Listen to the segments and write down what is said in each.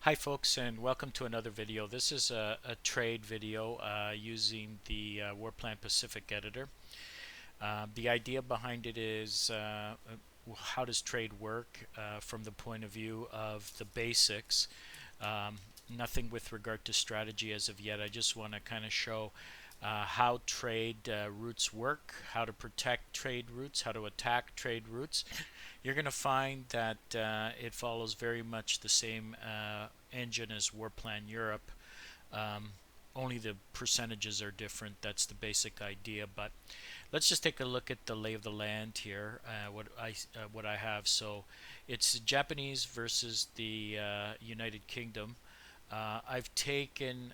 Hi folks, and welcome to another video. This is a trade video using the Warplan Pacific editor. The idea behind it is how does trade work from the point of view of the basics. Nothing with regard to strategy as of yet. I just want to kind of show how trade routes work, how to protect trade routes, how to attack trade routes. You're going to find that it follows very much the same engine as Warplan Europe. Um, Only the percentages are different. That's the basic idea. But let's just take a look at the lay of the land here. What I have. So it's Japanese versus the United Kingdom. I've taken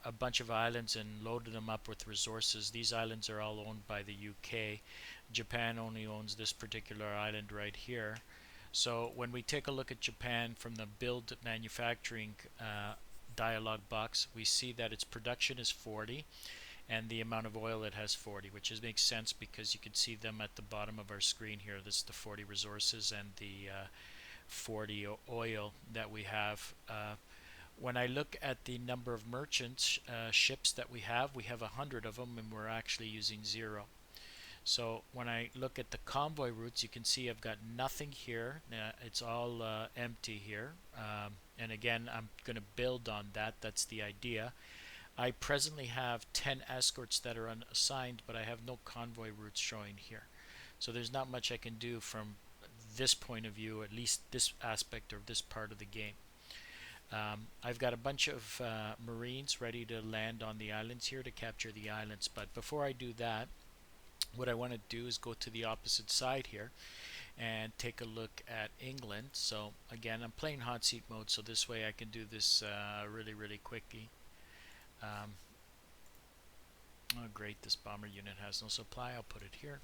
a bunch of islands and loaded them up with resources. These islands are all owned by the UK. Japan only owns this particular island right here. So when we take a look at Japan from the build manufacturing dialog box, we see that its production is 40 and the amount of oil it has 40, which makes sense because you can see them at the bottom of our screen here. This is the 40 resources and the 40 oil that we have. When I look at the number of merchant ships that we have 100 of them, and we're actually using 0. So when I look at the convoy routes, you can see I've got nothing here. It's all empty here. And again, I'm going to build on that. That's the idea. I presently have 10 escorts that are unassigned, but I have no convoy routes showing here. So there's not much I can do from this point of view, at least this aspect or this part of the game. I've got a bunch of Marines ready to land on the islands here to capture the islands. But before I do that, what I want to do is go to the opposite side here and take a look at England. So again, I'm playing hot seat mode, so this way I can do this really quickly. Oh great, this bomber unit has no supply. I'll put it here.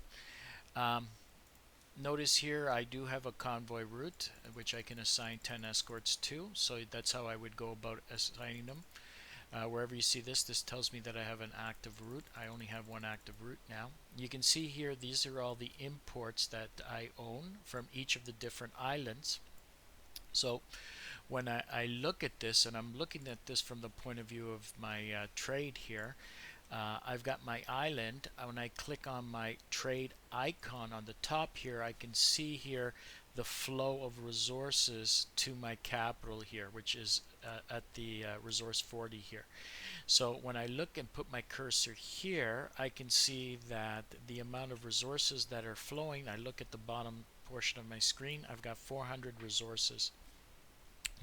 Um, Notice here I do have a convoy route which I can assign 10 escorts to, so that's how I would go about assigning them. Wherever you see this tells me that I have an active route. I only have one active route now. You can see here these are all the imports that I own from each of the different islands. So when I look at this, and I'm looking at this from the point of view of my trade here, I've got my island. When I click on my trade icon on the top here, I can see here the flow of resources to my capital here, which is at the resource 40 here. So when I look and put my cursor here, I can see that the amount of resources that are flowing, I look at the bottom portion of my screen, I've got 400 resources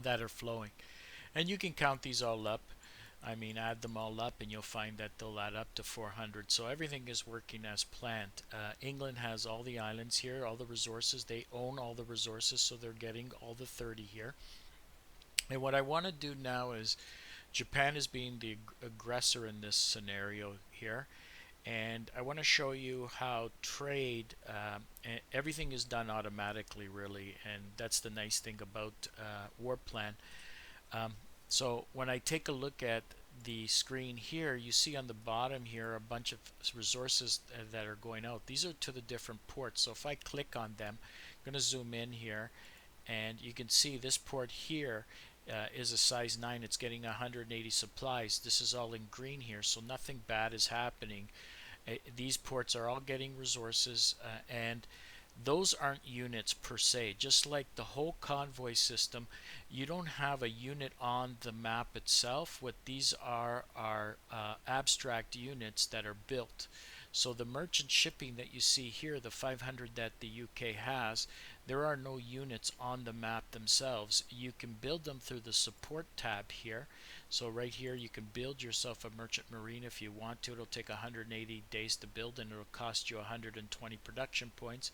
that are flowing. And you can count these all up. I mean, add them all up and you'll find that they'll add up to 400. So everything is working as planned. England has all the islands here, all the resources. They own all the resources, so they're getting all the 30 here. And what I want to do now is Japan is being the aggressor in this scenario here. And I want to show you how trade, everything is done automatically really, and that's the nice thing about Warplan. Um, so when I take a look at the screen here, you see on the bottom here a bunch of resources that are going out. These are to the different ports. So if I click on them, I'm going to zoom in here, and you can see this port here is a size 9. It's getting 180 supplies. This is all in green here, so nothing bad is happening. These ports are all getting resources, and those aren't units per se. Just like the whole convoy system, you don't have a unit on the map itself. What these are abstract units that are built. So the merchant shipping that you see here, the 500 that the UK has, there are no units on the map themselves. You can build them through the support tab here. So right here you can build yourself a merchant marine if you want to. It'll take 180 days to build and it'll cost you 120 production points.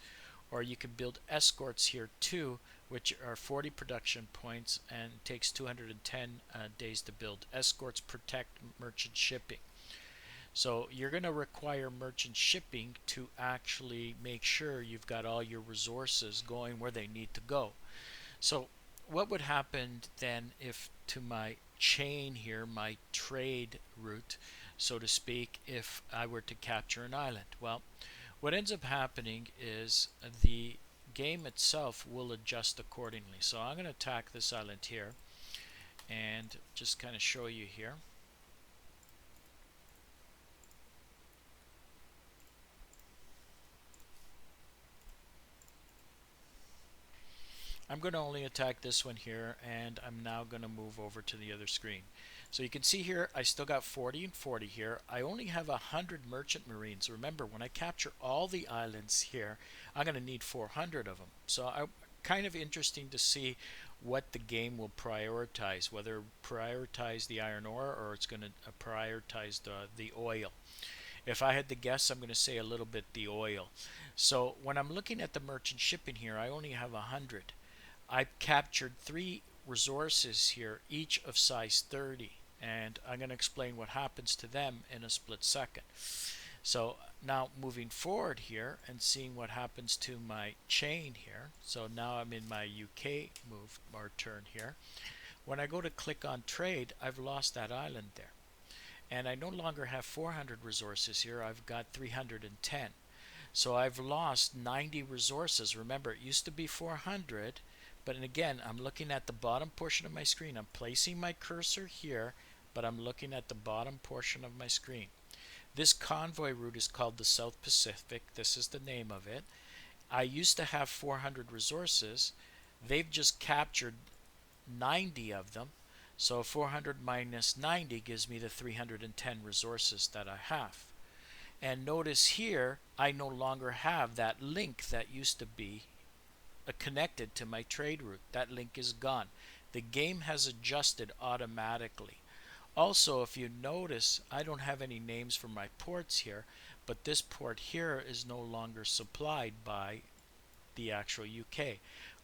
Or you can build escorts here too, which are 40 production points and takes 210 days to build. Escorts protect merchant shipping. So you're going to require merchant shipping to actually make sure you've got all your resources going where they need to go. So what would happen then if to my chain here, my trade route, so to speak, if I were to capture an island? Well, what ends up happening is the game itself will adjust accordingly. So I'm going to attack this island here, and just kind of show you here. I'm going to only attack this one here, and I'm now going to move over to the other screen. So you can see here, I still got 40 and 40 here. I only have 100 merchant marines. Remember, when I capture all the islands here, I'm going to need 400 of them. So kind of interesting to see what the game will prioritize, whether prioritize the iron ore or it's going to prioritize the oil. If I had to guess, I'm going to say a little bit the oil. So when I'm looking at the merchant shipping here, I only have 100. I've captured 3 resources here, each of size 30, and I'm going to explain what happens to them in a split second. So now moving forward here and seeing what happens to my chain here. So now I'm in my UK move or turn here. When I go to click on trade, I've lost that island there. And I no longer have 400 resources here, I've got 310. So I've lost 90 resources. Remember, it used to be 400, but again, I'm looking at the bottom portion of my screen. I'm placing my cursor here, but I'm looking at the bottom portion of my screen. This convoy route is called the South Pacific. This is the name of it. I used to have 400 resources. They've just captured 90 of them. So 400 minus 90 gives me the 310 resources that I have. And notice here, I no longer have that link that used to be connected to my trade route. That link is gone. The game has adjusted automatically. Also, if you notice, I don't have any names for my ports here, but this port here is no longer supplied by the actual UK.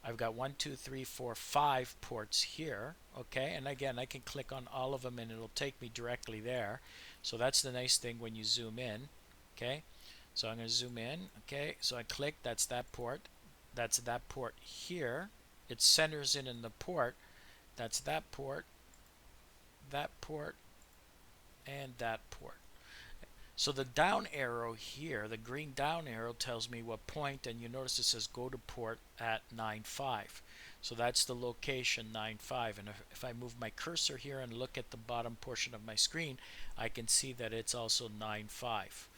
I've got 1, 2, 3, 4, 5 ports here, okay, and again I can click on all of them and it'll take me directly there. So that's the nice thing when you zoom in, okay. So I'm going to zoom in, okay, so I click, that's that port here. It centers in the port. That's that port, and that port. So the down arrow here, the green down arrow, tells me what point, and you notice it says go to port at 95. So that's the location 95, and if I move my cursor here and look at the bottom portion of my screen, I can see that it's also 95.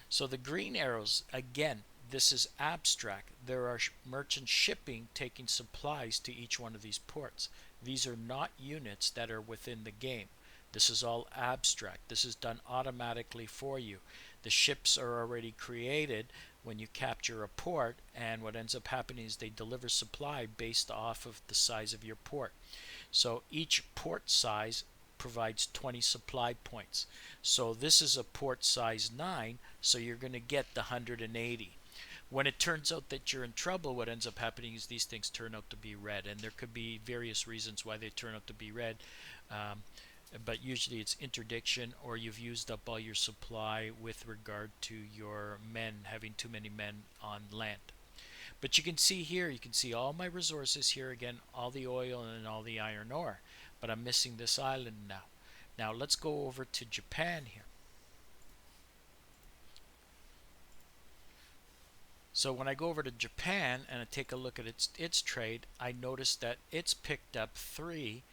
So the green arrows, again, this is abstract. There are merchant shipping taking supplies to each one of these ports. These are not units that are within the game. This is all abstract. This is done automatically for you. The ships are already created when you capture a port, and what ends up happening is they deliver supply based off of the size of your port. So each port size provides 20 supply points. So this is a port size 9, so you're going to get the 180. When it turns out that you're in trouble, what ends up happening is these things turn out to be red, and there could be various reasons why they turn out to be red. But usually it's interdiction, or you've used up all your supply with regard to your men, having too many men on land. But you can see here, you can see all my resources here again, all the oil and all the iron ore. But I'm missing this island now. Now let's go over to Japan here. So when I go over to Japan and I take a look at its trade, I notice that it's picked up 3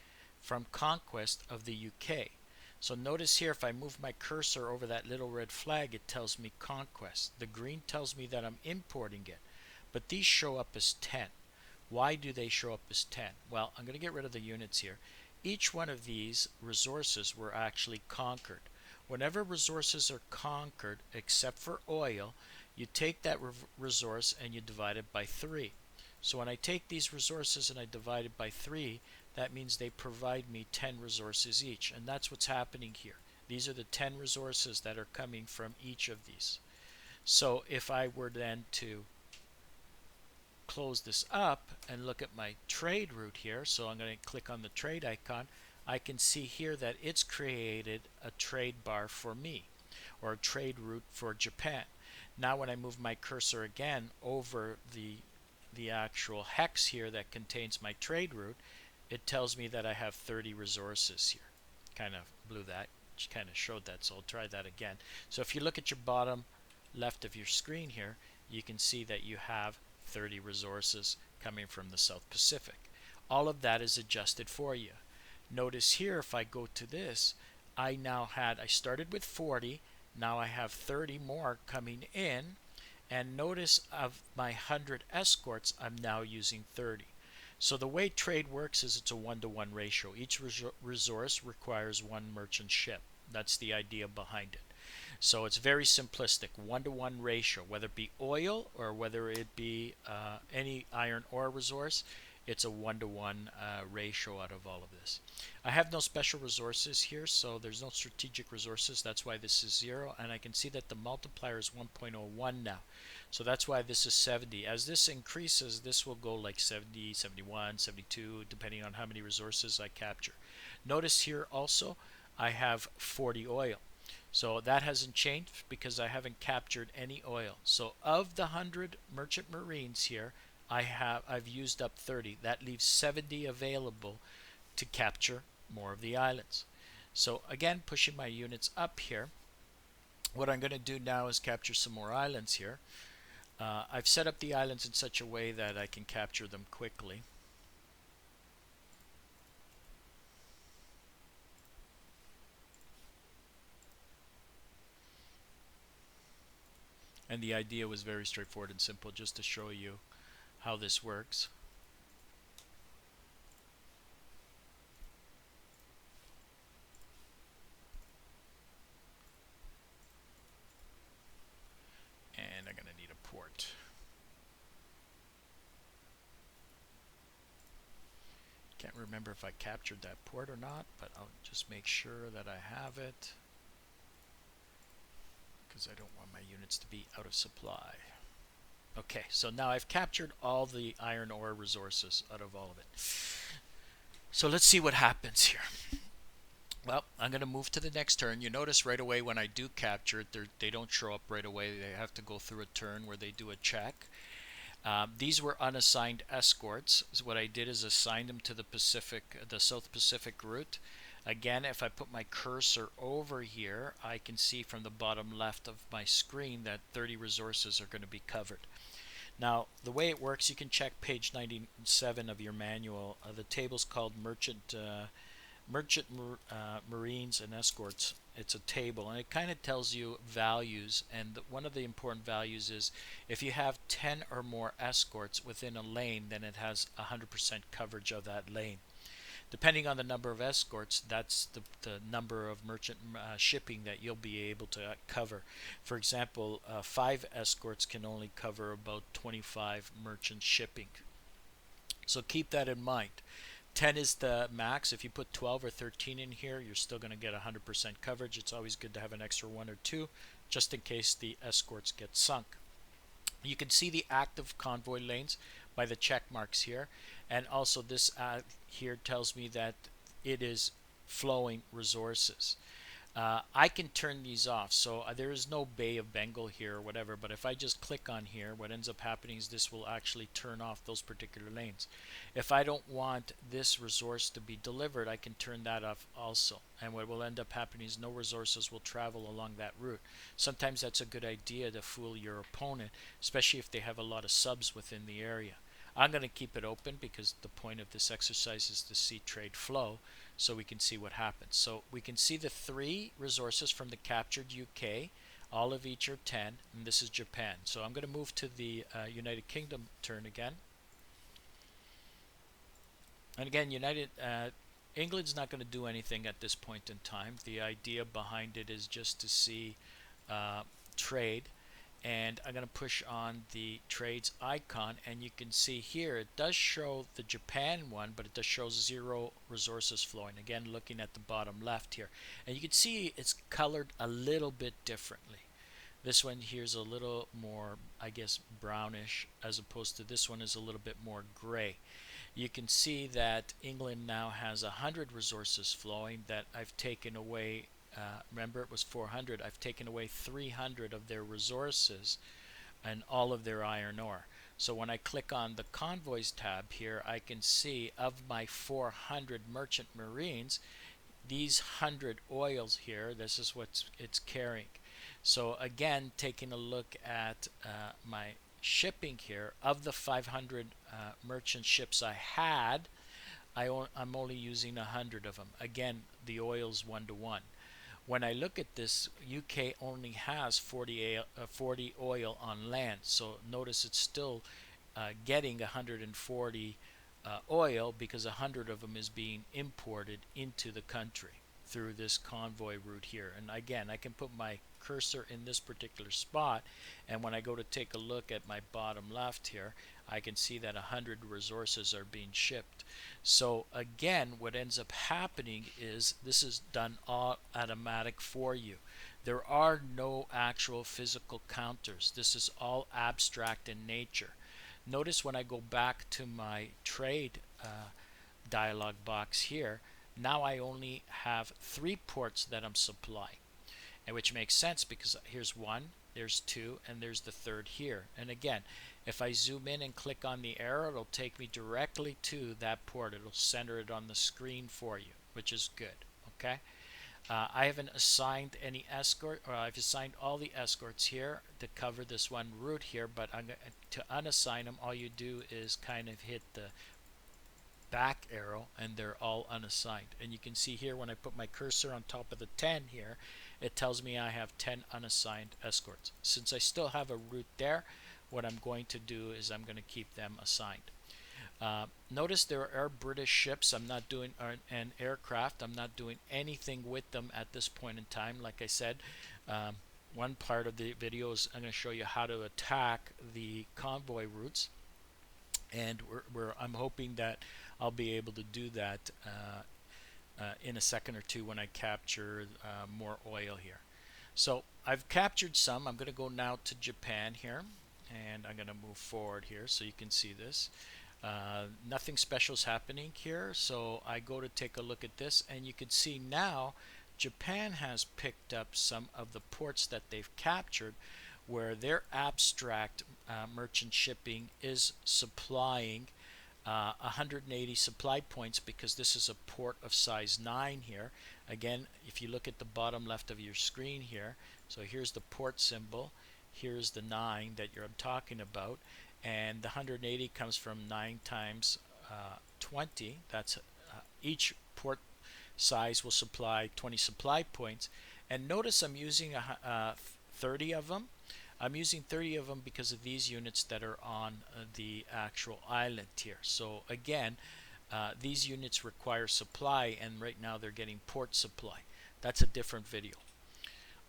from conquest of the UK. So notice here, if I move my cursor over that little red flag, it tells me conquest. The green tells me that I'm importing it. But these show up as 10. Why do they show up as 10? Well, I'm going to get rid of the units here. Each one of these resources were actually conquered. Whenever resources are conquered, except for oil, you take that resource and you divide it by 3. So when I take these resources and I divide it by 3, that means they provide me 10 resources each, and that's what's happening here. These are the 10 resources that are coming from each of these. So if I were then to close this up and look at my trade route here, so I'm going to click on the trade icon, I can see here that it's created a trade bar for me, or a trade route for Japan. Now when I move my cursor again over the actual hex here that contains my trade route, it tells me that I have 30 resources here. Kind of blew that, just kind of showed that, so I'll try that again. So if you look at your bottom left of your screen here, you can see that you have 30 resources coming from the South Pacific. All of that is adjusted for you. Notice here, if I go to this, I started with 40, now I have 30 more coming in, and notice of my 100 escorts, I'm now using 30. So the way trade works is it's a 1-to-1 ratio. Each resource requires one merchant ship. That's the idea behind it. So it's very simplistic, 1-to-1 ratio, whether it be oil or whether it be any iron ore resource, it's a 1-to-1 ratio out of all of this. I have no special resources here, so there's no strategic resources. That's why this is 0, and I can see that the multiplier is 1.01 now. So that's why this is 70. As this increases, this will go like 70, 71, 72, depending on how many resources I capture. Notice here also, I have 40 oil. So that hasn't changed because I haven't captured any oil. So of the 100 merchant marines here, I've used up 30. That leaves 70 available to capture more of the islands. So again, pushing my units up here. What I'm going to do now is capture some more islands here. I've set up the islands in such a way that I can capture them quickly. And the idea was very straightforward and simple, just to show you how this works. And I'm going to need a port. Can't remember if I captured that port or not, but I'll just make sure that I have it, because I don't want my units to be out of supply. Okay, so now I've captured all the iron ore resources out of all of it. So let's see what happens here. Well, I'm going to move to the next turn. You notice right away when I do capture it, they don't show up right away. They have to go through a turn where they do a check. These were unassigned escorts. So what I did is assign them to the South Pacific route. Again, if I put my cursor over here, I can see from the bottom left of my screen that 30 resources are going to be covered. Now, the way it works, you can check page 97 of your manual. The table's called Merchant Marines and Escorts. It's a table, and it kind of tells you values, and one of the important values is if you have 10 or more escorts within a lane, then it has 100% coverage of that lane. Depending on the number of escorts, that's the number of merchant shipping that you'll be able to cover. For example, 5 escorts can only cover about 25 merchant shipping. So keep that in mind. 10 is the max. If you put 12 or 13 in here, you're still going to get 100% coverage. It's always good to have an extra 1 or 2 just in case the escorts get sunk. You can see the active convoy lanes by the check marks here, and also this here tells me that it is flowing resources. I can turn these off, so there is no Bay of Bengal here or whatever, but if I just click on here, what ends up happening is this will actually turn off those particular lanes. If I don't want this resource to be delivered, I can turn that off also, and what will end up happening is no resources will travel along that route. Sometimes that's a good idea to fool your opponent, especially if they have a lot of subs within the area. I'm going to keep it open because the point of this exercise is to see trade flow, so we can see what happens. So we can see the 3 resources from the captured UK. All of each are 10, and this is Japan. So I'm going to move to the United Kingdom turn again. And again, England's not going to do anything at this point in time. The idea behind it is just to see trade. And I'm going to push on the trades icon, and you can see here it does show the Japan one, but it does show 0 resources flowing. Again, looking at the bottom left here, and you can see it's colored a little bit differently. This one here is a little more, I guess, brownish, as opposed to this one is a little bit more gray. You can see that England now has 100 resources flowing that I've taken away. Remember, it was 400. I've taken away 300 of their resources and all of their iron ore. So when I click on the convoys tab here, I can see of my 400 merchant marines, these 100 oils here, this is what it's carrying. So again, taking a look at my shipping here, of the 500 merchant ships I had, I'm only using 100 of them. Again, the oil's 1-to-1. When I look at this, UK only has 40 oil on land. So notice it's still getting 140 oil because 100 of them is being imported into the country through this convoy route here. And again, I can put my cursor in this particular spot, and when I go to take a look at my bottom left here, I can see that 100 resources are being shipped. So again, what ends up happening is this is done all automatic for you. There are no actual physical counters. This is all abstract in nature. Notice when I go back to my trade dialog box here, now I only have 3 ports that I'm supplying, and which makes sense because here's 1, there's 2, and there's the 3rd here. And again, if I zoom in and click on the arrow, it'll take me directly to that port. It'll center it on the screen for you, which is good. Okay. I haven't assigned any escort, or I've assigned all the escorts here to cover this one route here, but to unassign them, all you do is kind of hit the back arrow and they're all unassigned. And you can see here when I put my cursor on top of the 10 here, it tells me I have 10 unassigned escorts. Since I still have a route there, what I'm going to do is I'm going to keep them assigned. Notice there are British ships. I'm not doing and aircraft. I'm not doing anything with them at this point in time. Like I said, one part of the video is I'm going to show you how to attack the convoy routes, and I'm hoping that I'll be able to do that in a second or two when I capture more oil here. So I've captured some. I'm going to go now to Japan here, and I'm going to move forward here so you can see this. Nothing special is happening here, so I go to take a look at this, and you can see now Japan has picked up some of the ports that they've captured where their abstract merchant shipping is supplying 180 supply points, because this is a port of size 9 here. Again, if you look at the bottom left of your screen here, so here's the port symbol, here's the 9 that I'm talking about, and the 180 comes from 9 times 20. That's each port size will supply 20 supply points. And notice I'm using 30 of them. I'm using 30 of them because of these units that are on the actual island here. So again, these units require supply, and right now they're getting port supply. That's a different video.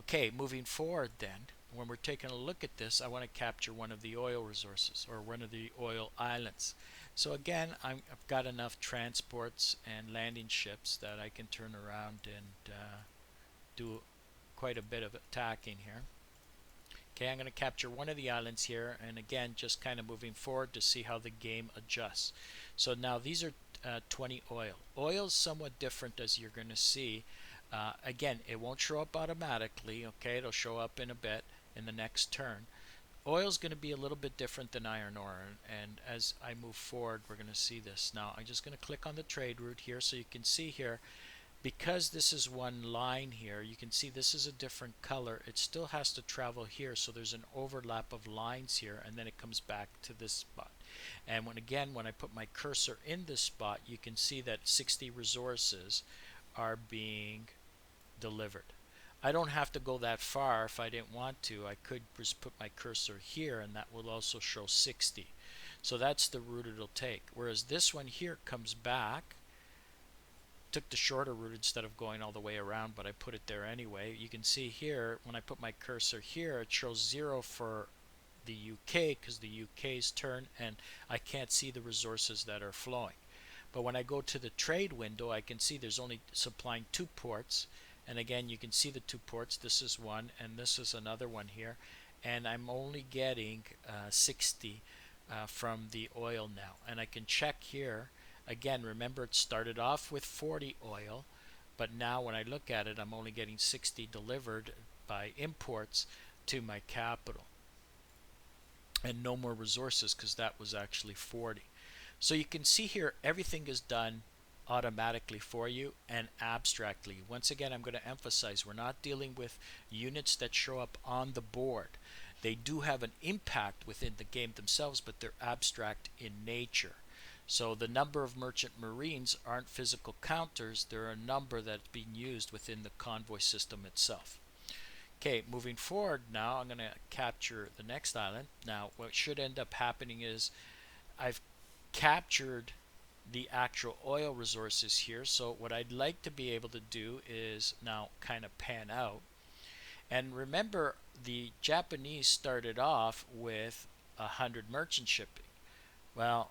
Okay, moving forward then, when we're taking a look at this, I want to capture one of the oil resources, or one of the oil islands. So again, I've got enough transports and landing ships that I can turn around and do quite a bit of attacking here. Okay, I'm going to capture one of the islands here, and again, just kind of moving forward to see how the game adjusts. So now these are 20 oil. Oil is somewhat different, as you're going to see. Again, it won't show up automatically. Okay, it'll show up in a bit in the next turn. Oil is going to be a little bit different than iron ore, and as I move forward, we're going to see this. Now, I'm just going to click on the trade route here, so you can see here, because this is one line here, you can see this is a different color. It still has to travel here, so there's an overlap of lines here, and then it comes back to this spot. And when I put my cursor in this spot, you can see that 60 resources are being delivered. I don't have to go that far if I didn't want to. I could just put my cursor here, and that will also show 60. So that's the route it'll take. Whereas this one here comes back, took the shorter route instead of going all the way around, but I put it there anyway. You can see here, when I put my cursor here, it shows 0 for the UK because the UK's turn, and I can't see the resources that are flowing. But when I go to the trade window, I can see there's only supplying 2 ports. And again, you can see the 2 ports. This is one, and this is another one here. And I'm only getting 60 from the oil now. And I can check here. Again, remember it started off with 40 oil, but now when I look at it, I'm only getting 60 delivered by imports to my capital. And no more resources, because that was actually 40. So you can see here, everything is done automatically for you and abstractly. Once again, I'm going to emphasize, we're not dealing with units that show up on the board. They do have an impact within the game themselves, but they're abstract in nature. So the number of merchant marines aren't physical counters, they're a number that's being used within the convoy system itself. Okay, moving forward now, I'm going to capture the next island. Now, what should end up happening is I've captured the actual oil resources here. So what I'd like to be able to do is now kind of pan out. And remember, the Japanese started off with 100 merchant shipping. Well,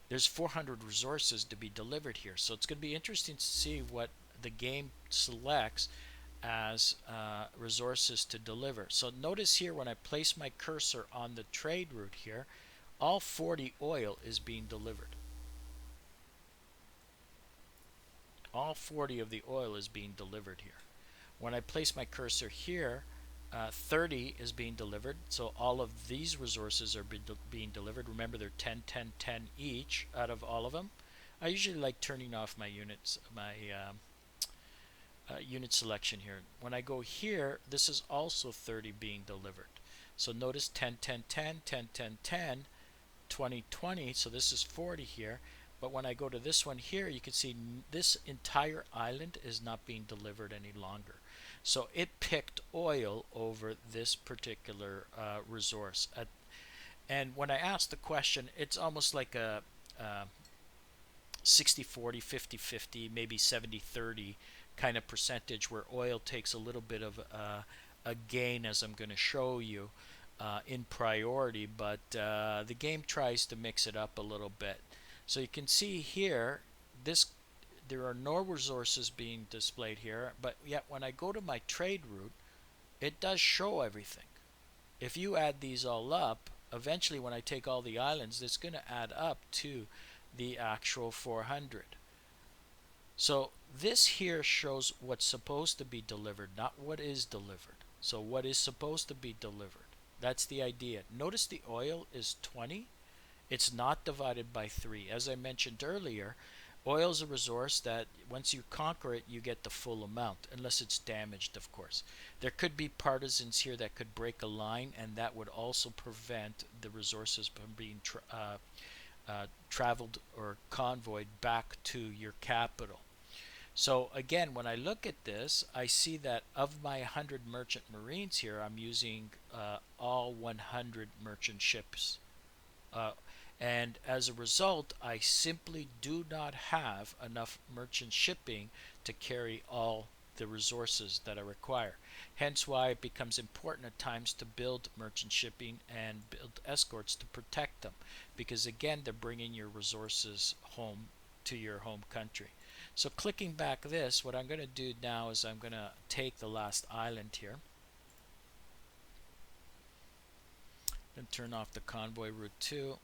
there's 400 resources to be delivered here. So it's going to be interesting to see what the game selects as resources to deliver. So notice here when I place my cursor on the trade route here, all 40 oil is being delivered. All 40 of the oil is being delivered here. When I place my cursor here, 30 is being delivered. So all of these resources are being delivered. Remember, they're 10, 10, 10 each out of all of them. I usually like turning off my units, my unit selection here. When I go here, this is also 30 being delivered. So notice 10, 10, 10, 10, 10, 10, 20, 20. So this is 40 here. But when I go to this one here, you can see this entire island is not being delivered any longer. So it picked oil over this particular resource. And when I ask the question, it's almost like a 60-40, 50-50, maybe 70-30 kind of percentage where oil takes a little bit of a gain, as I'm going to show you, in priority, but the game tries to mix it up a little bit. So you can see here, there are no resources being displayed here, but yet when I go to my trade route, it does show everything. If you add these all up, eventually when I take all the islands, it's going to add up to the actual 400. So this here shows what's supposed to be delivered, not what is delivered. So what is supposed to be delivered, that's the idea. Notice the oil is 20. It's not divided by 3. As I mentioned earlier, oil is a resource that once you conquer it, you get the full amount, unless it's damaged, of course. There could be partisans here that could break a line, and that would also prevent the resources from being traveled or convoyed back to your capital. So again, when I look at this, I see that of my 100 merchant marines here, I'm using all 100 merchant ships. And as a result, I simply do not have enough merchant shipping to carry all the resources that I require. Hence why it becomes important at times to build merchant shipping and build escorts to protect them. Because again, they're bringing your resources home to your home country. So clicking back this, what I'm going to do now is I'm going to take the last island here. And turn off the convoy route 2.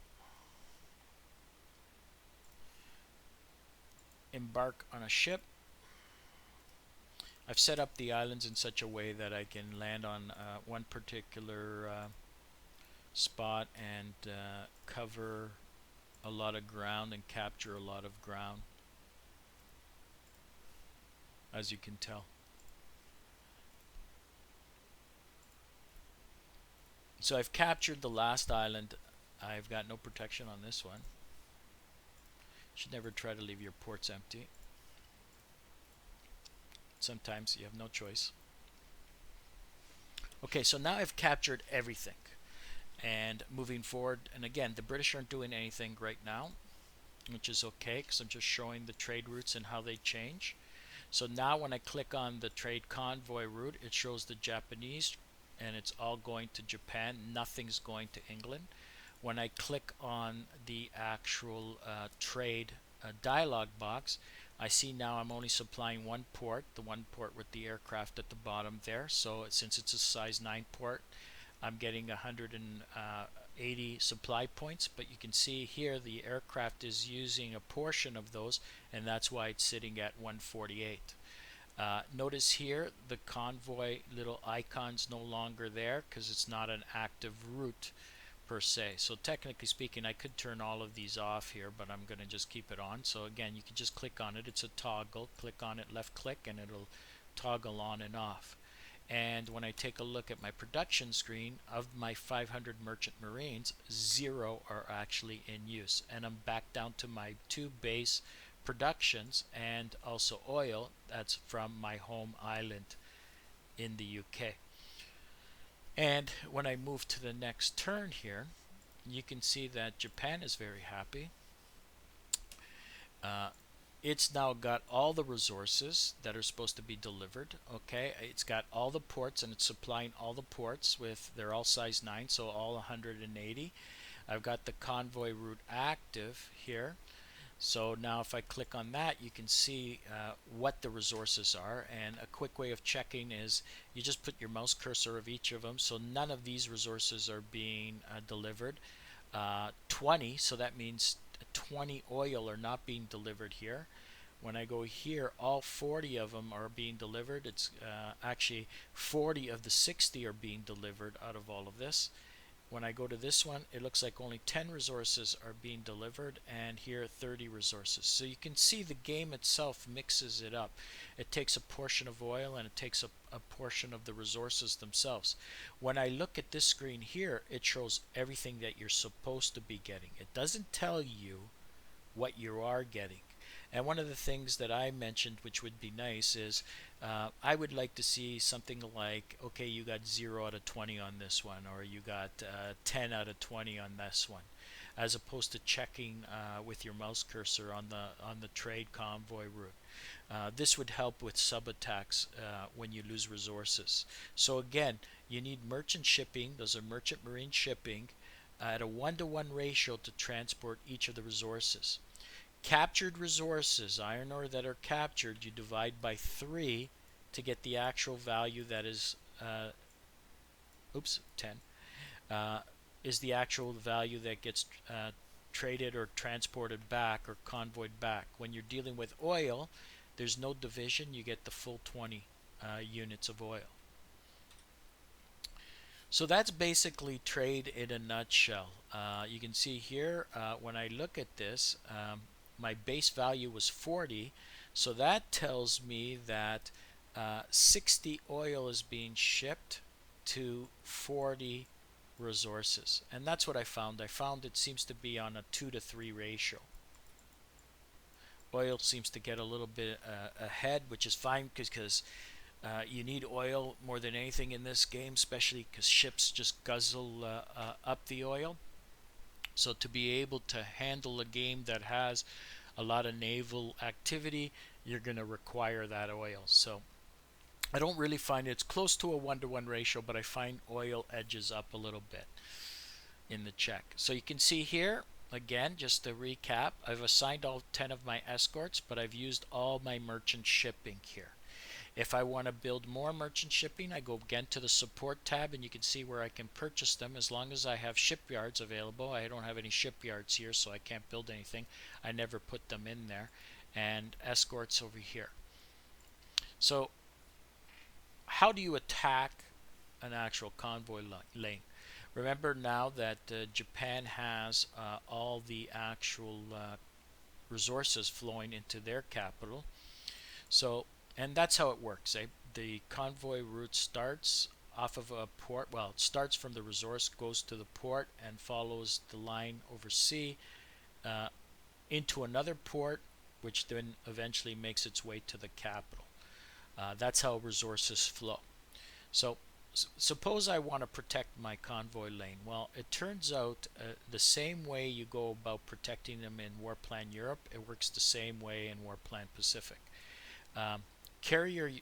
Embark on a ship. I've set up the islands in such a way that I can land on one particular spot and cover a lot of ground and capture a lot of ground, as you can tell. So I've captured the last island. I've got no protection on this one. Should never try to leave your ports empty. Sometimes you have no choice. Okay, so now I've captured everything. And moving forward, and again, the British aren't doing anything right now, which is okay because I'm just showing the trade routes and how they change. So now when I click on the trade convoy route, it shows the Japanese and it's all going to Japan. Nothing's going to England. When I click on the actual trade dialog box, I see now I'm only supplying one port, the one port with the aircraft at the bottom there. So since it's a size 9 port, I'm getting 180 supply points, but you can see here the aircraft is using a portion of those, and that's why it's sitting at 148. Notice here the convoy little icon's no longer there because it's not an active route per se. So technically speaking, I could turn all of these off here, but I'm going to just keep it on. So again, you can just click on it. It's a toggle. Click on it, left click, and it'll toggle on and off. And when I take a look at my production screen, of my 500 merchant marines, 0 are actually in use. And I'm back down to my 2 base productions and also oil that's from my home island in the UK. And when I move to the next turn here, you can see that Japan is very happy. Uh, it's now got all the resources that are supposed to be delivered. Okay, it's got all the ports and it's supplying all the ports with, they're all size 9, so all 180. I've got the convoy route active here. So now if I click on that, you can see what the resources are. And a quick way of checking is you just put your mouse cursor of each of them. So none of these resources are being delivered. 20, so that means 20 oil are not being delivered here. When I go here, all 40 of them are being delivered. It's actually 40 of the 60 are being delivered out of all of this. When I go to this one, it looks like only 10 resources are being delivered, and here 30 resources. So you can see the game itself mixes it up. It takes a portion of oil and it takes a portion of the resources themselves. When I look at this screen here, it shows everything that you're supposed to be getting. It doesn't tell you what you are getting. And one of the things that I mentioned, which would be nice, is I would like to see something like, okay, you got 0 out of 20 on this one, or you got 10 out of 20 on this one, as opposed to checking with your mouse cursor on the trade convoy route. This would help with sub-attacks when you lose resources. So again, you need merchant shipping. Those are merchant marine shipping at a 1-to-1 ratio to transport each of the resources. Captured resources, iron ore that are captured, you divide by 3 to get the actual value that is, 10, is the actual value that gets traded or transported back or convoyed back. When you're dealing with oil, there's no division, you get the full 20 units of oil. So that's basically trade in a nutshell. You can see here when I look at this, my base value was 40, so that tells me that 60 oil is being shipped to 40 resources, and that's what I found. I found it seems to be on a 2-to-3 ratio. Oil seems to get a little bit ahead, which is fine because you need oil more than anything in this game, especially because ships just guzzle up the oil. So to be able to handle a game that has a lot of naval activity, you're going to require that oil. So I don't really find it's close to a 1-to-1 ratio, but I find oil edges up a little bit in the check. So you can see here, again, just to recap, I've assigned all 10 of my escorts, but I've used all my merchant shipping here. If I want to build more merchant shipping, I go again to the support tab, and you can see where I can purchase them as long as I have shipyards available. I don't have any shipyards here, so I can't build anything. I never put them in there. And escorts over here. So how do you attack an actual convoy lane? Remember now that Japan has all the actual resources flowing into their capital. So, and that's how it works. The convoy route starts off of a port. Well, it starts from the resource, goes to the port, and follows the line over sea into another port, which then eventually makes its way to the capital. That's how resources flow. So, suppose I want to protect my convoy lane. Well, it turns out the same way you go about protecting them in Warplan Europe, it works the same way in Warplan Pacific. Carrier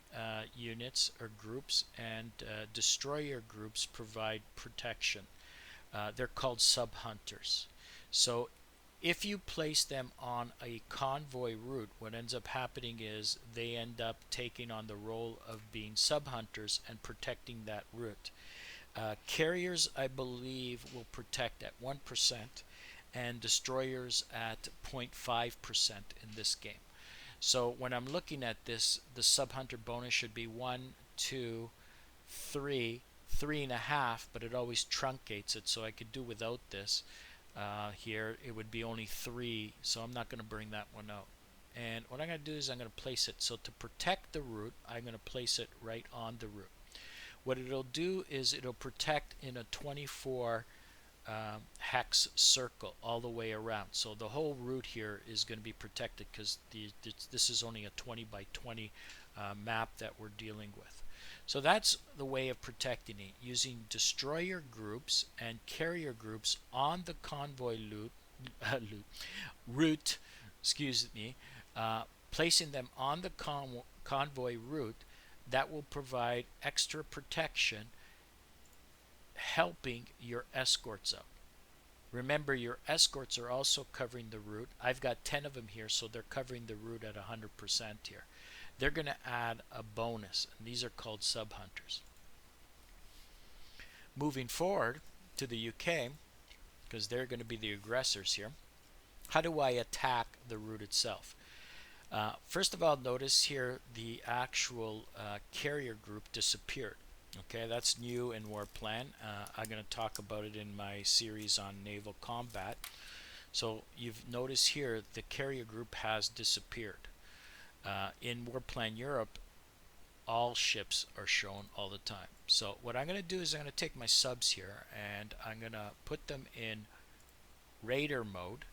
units or groups and destroyer groups provide protection. They're called sub-hunters. So if you place them on a convoy route, what ends up happening is they end up taking on the role of being sub-hunters and protecting that route. Carriers, I believe, will protect at 1%, and destroyers at 0.5% in this game. So when I'm looking at this, the sub-hunter bonus should be 1, 2, 3, 3.5, but it always truncates it, so I could do without this. Here it would be only 3, so I'm not going to bring that one out. And what I'm going to do is I'm going to place it. So to protect the route, I'm going to place it right on the route. What it'll do is it'll protect in a 24 hex circle all the way around. So the whole route here is going to be protected because this is only a 20 by 20 map that we're dealing with. So that's the way of protecting it, using destroyer groups and carrier groups on the convoy route, excuse me, placing them on the convoy route that will provide extra protection, helping your escorts out. Remember, your escorts are also covering the route. I've got 10 of them here, so they're covering the route at 100% here. They're going to add a bonus, and these are called sub-hunters. Moving forward to the UK, because they're going to be the aggressors here, how do I attack the route itself? First of all, notice here the actual carrier group disappeared. Okay, that's new in Warplan. I'm going to talk about it in my series on naval combat. So you've noticed here the carrier group has disappeared. In Warplan Europe, all ships are shown all the time. So what I'm going to do is I'm going to take my subs here and I'm going to put them in raider mode,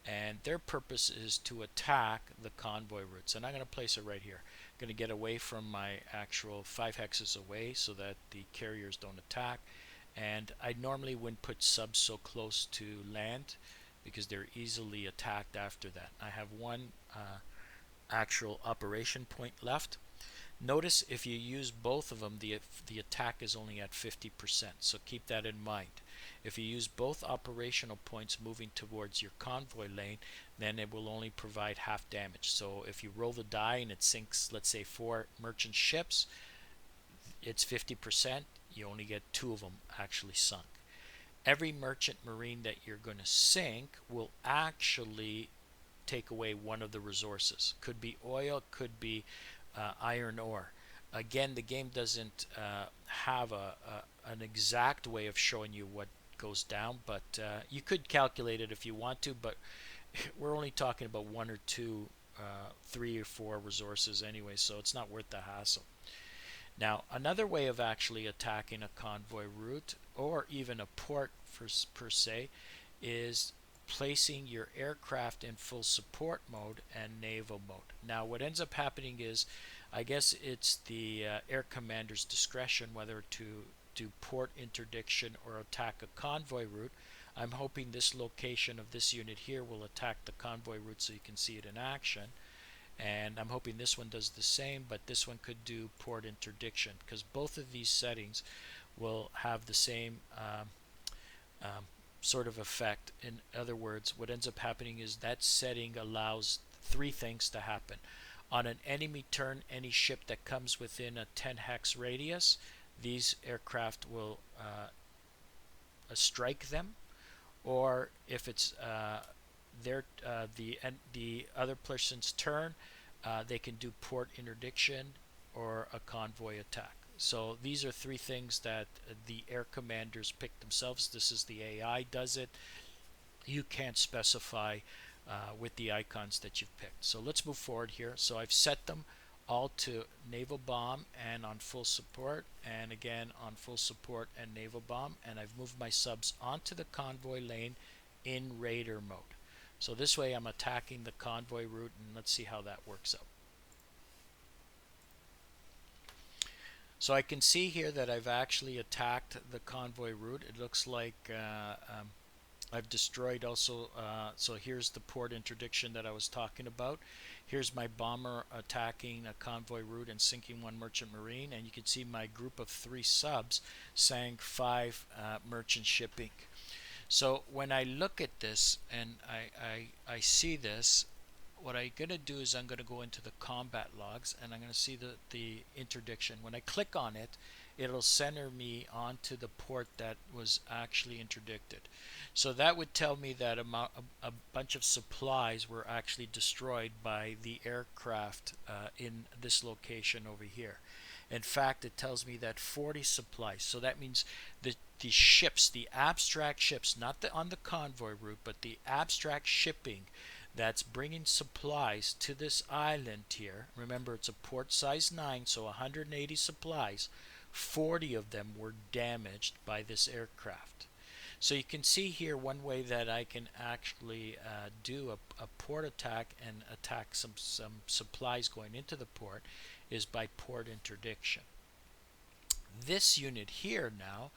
and their purpose is to attack the convoy routes. And I'm going to place it right here. I'm going to get away from my actual 5 hexes away so that the carriers don't attack. And I normally wouldn't put subs so close to land because they're easily attacked after that. I have one actual operation point left. Notice if you use both of them, the attack is only at 50%, so keep that in mind. If you use both operational points moving towards your convoy lane, then it will only provide half damage. So if you roll the die and it sinks, let's say 4 merchant ships, it's 50%, you only get 2 of them actually sunk. Every merchant marine that you're going to sink will actually take away one of the resources. Could be oil, could be iron ore. Again, the game doesn't have an exact way of showing you what goes down, but you could calculate it if you want to, but we're only talking about 1 or 2, 3 or 4 resources anyway, so it's not worth the hassle. Now, another way of actually attacking a convoy route, or even a port per se, is placing your aircraft in full support mode and naval mode. Now what ends up happening is, I guess it's the air commander's discretion whether to do port interdiction or attack a convoy route. I'm hoping this location of this unit here will attack the convoy route so you can see it in action, and I'm hoping this one does the same, but this one could do port interdiction because both of these settings will have the same sort of effect. In other words, what ends up happening is that setting allows 3 things to happen. On an enemy turn, any ship that comes within a 10 hex radius, these aircraft will strike them, or if it's the other person's turn, they can do port interdiction or a convoy attack. So these are 3 things that the air commanders pick themselves. This is the AI does it. You can't specify with the icons that you've picked. So let's move forward here. So I've set them all to naval bomb and on full support, and again on full support and naval bomb, and I've moved my subs onto the convoy lane in raider mode. So this way I'm attacking the convoy route, and let's see how that works out. So I can see here that I've actually attacked the convoy route. It looks like I've destroyed also, so here's the port interdiction that I was talking about. Here's my bomber attacking a convoy route and sinking 1 merchant marine, and you can see my group of 3 subs sank 5 merchant shipping. So when I look at this and I see this, what I'm going to do is I'm going to go into the combat logs and I'm going to see the interdiction. When I click on it, it'll center me onto the port that was actually interdicted. So that would tell me that a bunch of supplies were actually destroyed by the aircraft in this location over here. In fact, it tells me that 40 supplies. So that means the ships, the abstract ships, not on the convoy route, but the abstract shipping that's bringing supplies to this island here. Remember, it's a port size 9, so 180 supplies. 40 of them were damaged by this aircraft. So you can see here one way that I can actually do a port attack and attack some supplies going into the port is by port interdiction. This unit here now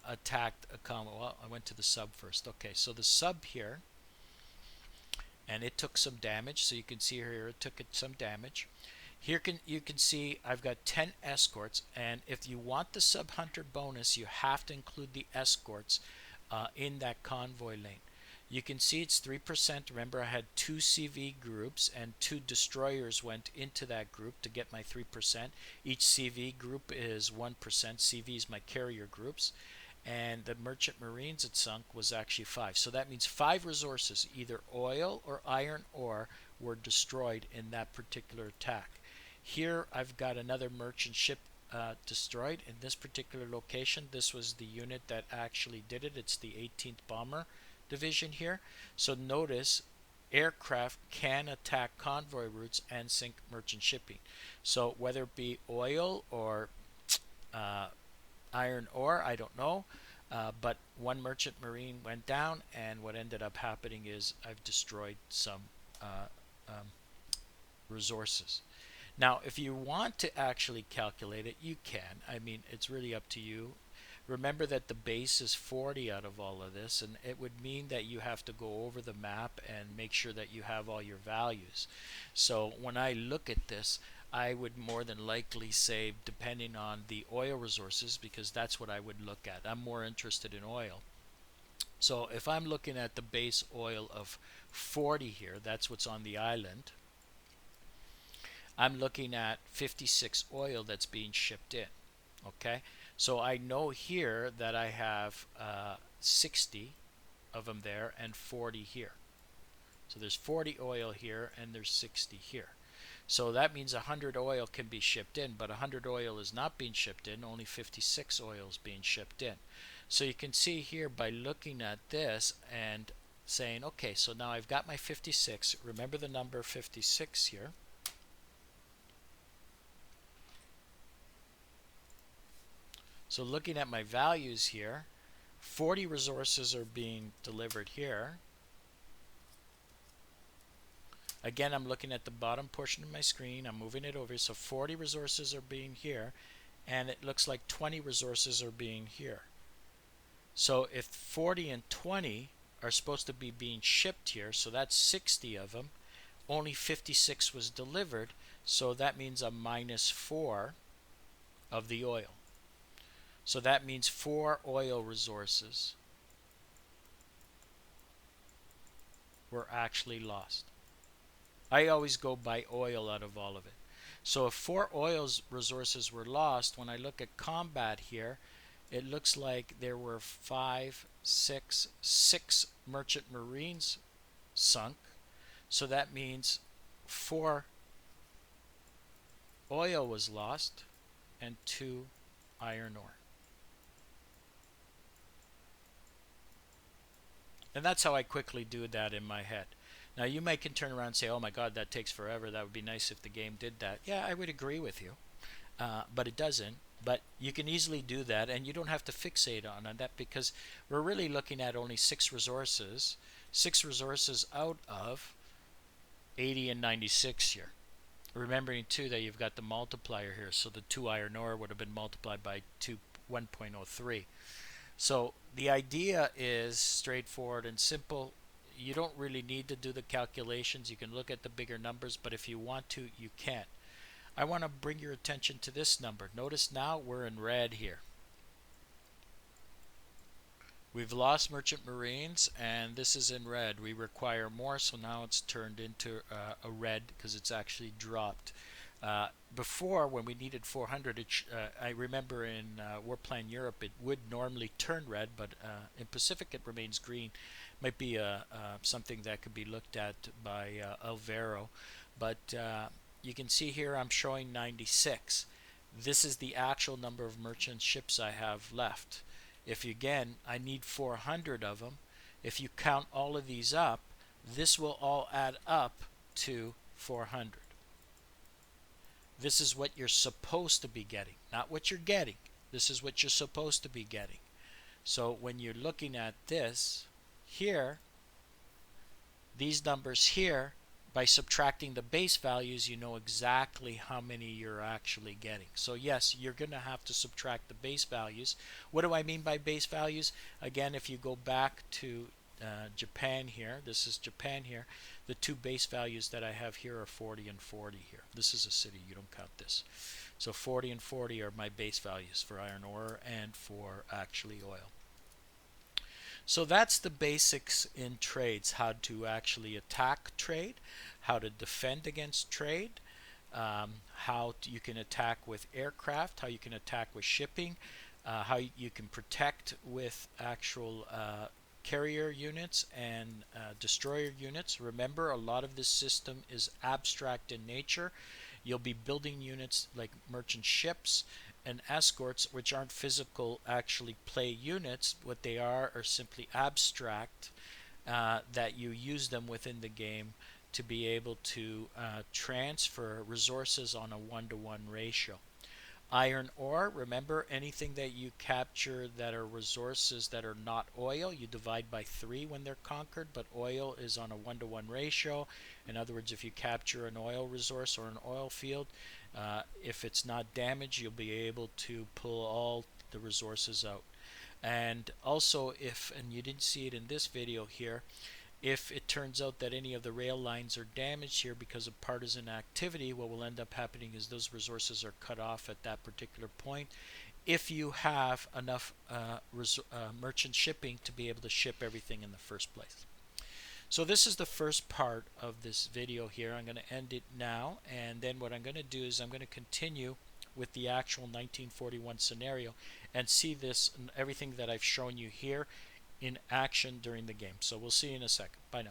attacked a convoy. Well, I went to the sub first. Okay, so the sub here, and it took some damage. So you can see here it took some damage. Here you can see I've got 10 escorts, and if you want the sub hunter bonus, you have to include the escorts in that convoy lane. You can see it's 3%. Remember, I had 2 CV groups and 2 destroyers went into that group to get my 3%. Each CV group is 1%. CV is my carrier groups. And the merchant marines it sunk was actually 5. So that means 5 resources, either oil or iron ore, were destroyed in that particular attack. Here I've got another merchant ship destroyed in this particular location. This was the unit that actually did it. It's the 18th Bomber Division here. So notice aircraft can attack convoy routes and sink merchant shipping. So whether it be oil or iron ore, I don't know, but one merchant marine went down, and what ended up happening is I've destroyed some resources. Now, if you want to actually calculate it, you can. I mean, it's really up to you. Remember that the base is 40 out of all of this, and it would mean that you have to go over the map and make sure that you have all your values. So when I look at this, I would more than likely say, depending on the oil resources, because that's what I would look at. I'm more interested in oil. So if I'm looking at the base oil of 40 here, that's what's on the island. I'm looking at 56 oil that's being shipped in. Okay, so I know here that I have 60 of them there and 40 here. So there's 40 oil here and there's 60 here. So that means 100 oil can be shipped in, but 100 oil is not being shipped in. Only 56 oil is being shipped in. So you can see here by looking at this and saying, okay, so now I've got my 56. Remember the number 56 here. So looking at my values here, 40 resources are being delivered here. Again, I'm looking at the bottom portion of my screen. I'm moving it over. So 40 resources are being here, and it looks like 20 resources are being here. So if 40 and 20 are supposed to be being shipped here, so that's 60 of them, only 56 was delivered, so that means a minus 4 of the oil. So that means 4 oil resources were actually lost. I always go by oil out of all of it. So if 4 oil resources were lost, when I look at combat here, it looks like there were 6 merchant marines sunk. So that means 4 oil was lost and 2 iron ore. And that's how I quickly do that in my head. Now you might can turn around and say, oh my god, that takes forever. That would be nice if the game did that. Yeah, I would agree with you. But it doesn't. But you can easily do that, and you don't have to fixate on that, because we're really looking at only 6 resources. 6 resources out of 80 and 96 here. Remembering too that you've got the multiplier here, so the 2 iron ore would have been multiplied by 1.03. So the idea is straightforward and simple. You don't really need to do the calculations. You can look at the bigger numbers, but if you want to, you can. I want to bring your attention to this number. Notice now we're in red here. We've lost merchant marines, and this is in red. We require more, so now it's turned into a red because it's actually dropped. Before, when we needed 400, I remember in Warplan Europe it would normally turn red, but in Pacific it remains green. Might be something that could be looked at by Alvaro, but you can see here I'm showing 96. This is the actual number of merchant ships I have left. If again, I need 400 of them. If you count all of these up, this will all add up to 400. This is what you're supposed to be getting, not what you're getting. This is what you're supposed to be getting. So when you're looking at this here, these numbers here, by subtracting the base values, you know exactly how many you're actually getting. So yes, you're going to have to subtract the base values. What do I mean by base values? Again, if you go back to Japan here, this is Japan here, the two base values that I have here are 40 and 40 here. This is a city, you don't count this. So 40 and 40 are my base values for iron ore and for actually oil. So that's the basics in trades, how to actually attack trade, how to defend against trade, you can attack with aircraft, how you can attack with shipping, how you can protect with actual carrier units and destroyer units. Remember, a lot of this system is abstract in nature. You'll be building units like merchant ships and escorts, which aren't physical actually play units. What they are simply abstract, that you use them within the game to be able to transfer resources on a 1-to-1 ratio. Iron ore, remember, anything that you capture that are resources that are not oil, you divide by 3 when they're conquered, but oil is on a 1-to-1 ratio. In other words, if you capture an oil resource or an oil field, if it's not damaged, you'll be able to pull all the resources out. And also, and you didn't see it in this video here, if it turns out that any of the rail lines are damaged here because of partisan activity, what will end up happening is those resources are cut off at that particular point if you have enough merchant shipping to be able to ship everything in the first place. So this is the first part of this video here. I'm going to end it now, and then what I'm going to do is I'm going to continue with the actual 1941 scenario and see this, everything that I've shown you here, in action during the game. So we'll see you in a second. Bye now.